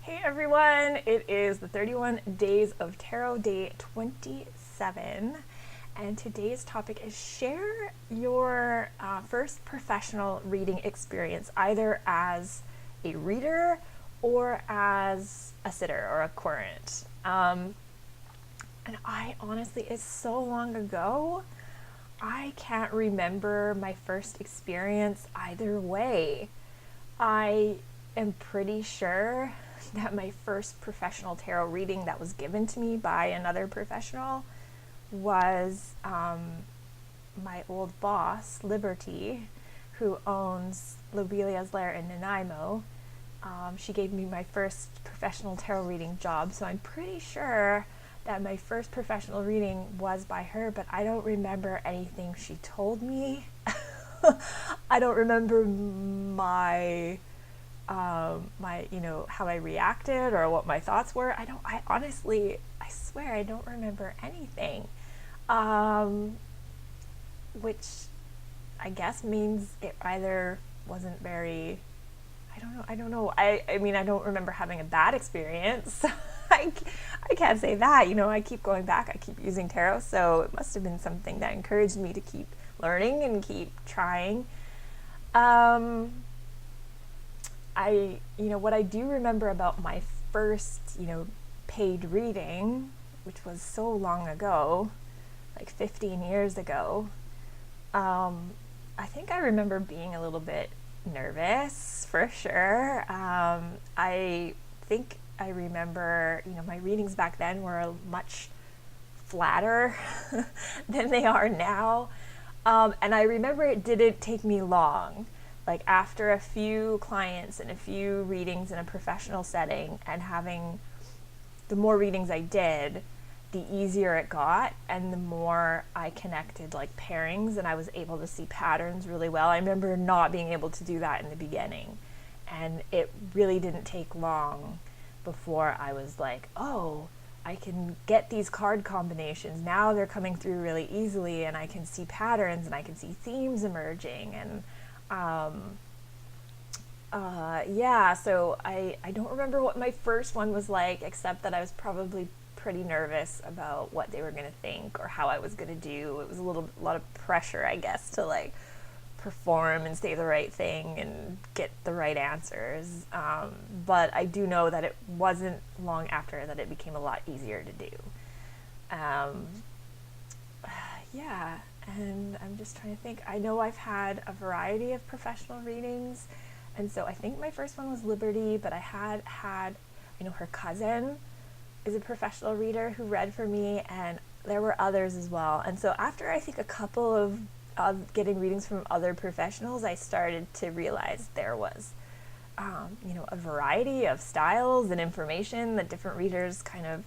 Hey everyone, it is the 31 Days of Tarot, day 27, and today's topic is share your first professional reading experience, either as a reader or as a sitter or a querent. And I honestly, it's so long ago, I can't remember my first experience either way. I am pretty sure that my first professional tarot reading that was given to me by another professional was my old boss, Liberty, who owns Lobelia's Lair in Nanaimo. She gave me my first professional tarot reading job, so I'm pretty sure that my first professional reading was by her, but I don't remember anything she told me. I don't remember how I reacted or what my thoughts were. I honestly, I swear I don't remember anything. Which I guess means it either wasn't very, I don't know. I mean, I don't remember having a bad experience. I can't say that. I keep going back. I keep using tarot, so it must have been something that encouraged me to keep learning and keep trying. What I do remember about my first, paid reading, which was so long ago, like 15 years ago, I think I remember being a little bit nervous for sure. I think I remember, my readings back then were much flatter than they are now. And I remember it didn't take me long. Like after a few clients and a few readings in a professional setting, and having the more readings I did, the easier it got, and the more I connected like pairings and I was able to see patterns really well. I remember not being able to do that in the beginning, and it really didn't take long before I was like, oh, I can get these card combinations. Now they're coming through really easily, and I can see patterns and I can see themes emerging. And so I don't remember what my first one was like, except that I was probably pretty nervous about what they were going to think or how I was going to do. It was a lot of pressure, I guess, to like perform and say the right thing and get the right answers. But I do know that it wasn't long after that it became a lot easier to do. And I'm just trying to think. I know I've had a variety of professional readings, and so I think my first one was Liberty, but I had her cousin is a professional reader who read for me, and there were others as well. And so after I think a couple of getting readings from other professionals, I started to realize there was a variety of styles and information that different readers kind of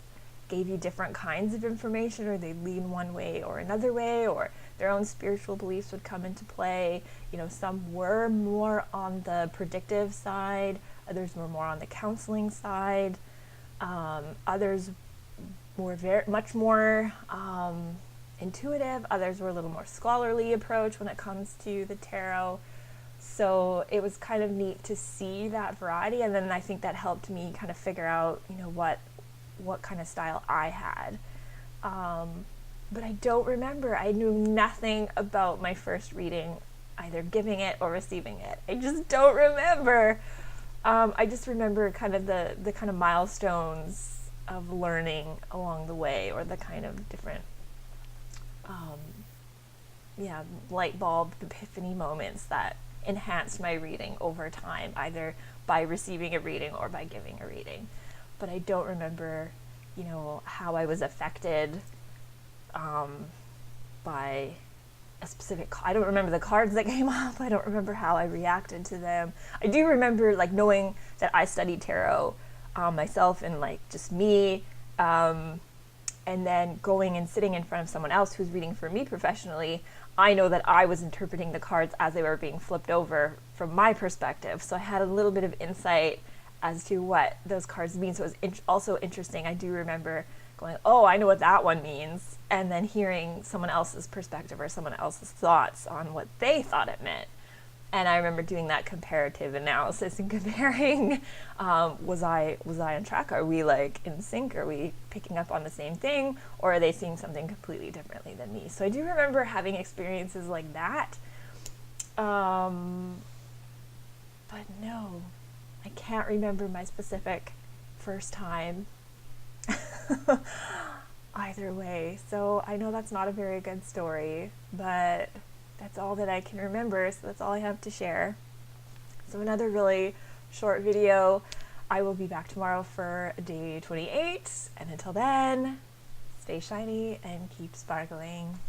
gave you different kinds of information, or they lean one way or another way, or their own spiritual beliefs would come into play. Some were more on the predictive side, others were more on the counseling side, others were much more intuitive, others were a little more scholarly approach when it comes to the tarot. So it was kind of neat to see that variety, and then I think that helped me kind of figure out, what kind of style I had. But I don't remember. I knew nothing about my first reading, either giving it or receiving it. I just don't remember. I just remember kind of the kind of milestones of learning along the way, or the kind of different light bulb epiphany moments that enhanced my reading over time, either by receiving a reading or by giving a reading. But I don't remember, how I was affected by a specific. I don't remember the cards that came up. I don't remember how I reacted to them. I do remember like knowing that I studied tarot myself, and like just me, and then going and sitting in front of someone else who's reading for me professionally. I know that I was interpreting the cards as they were being flipped over from my perspective, so I had a little bit of insight as to what those cards mean. So it was also interesting. I do remember going, oh, I know what that one means, and then hearing someone else's perspective or someone else's thoughts on what they thought it meant. And I remember doing that comparative analysis and comparing, was I on track? Are we like in sync? Are we picking up on the same thing? Or are they seeing something completely differently than me? So I do remember having experiences like that. But no, I can't remember my specific first time either way. So I know that's not a very good story, but that's all that I can remember, so that's all I have to share. So another really short video. I will be back tomorrow for day 28, and until then, stay shiny and keep sparkling.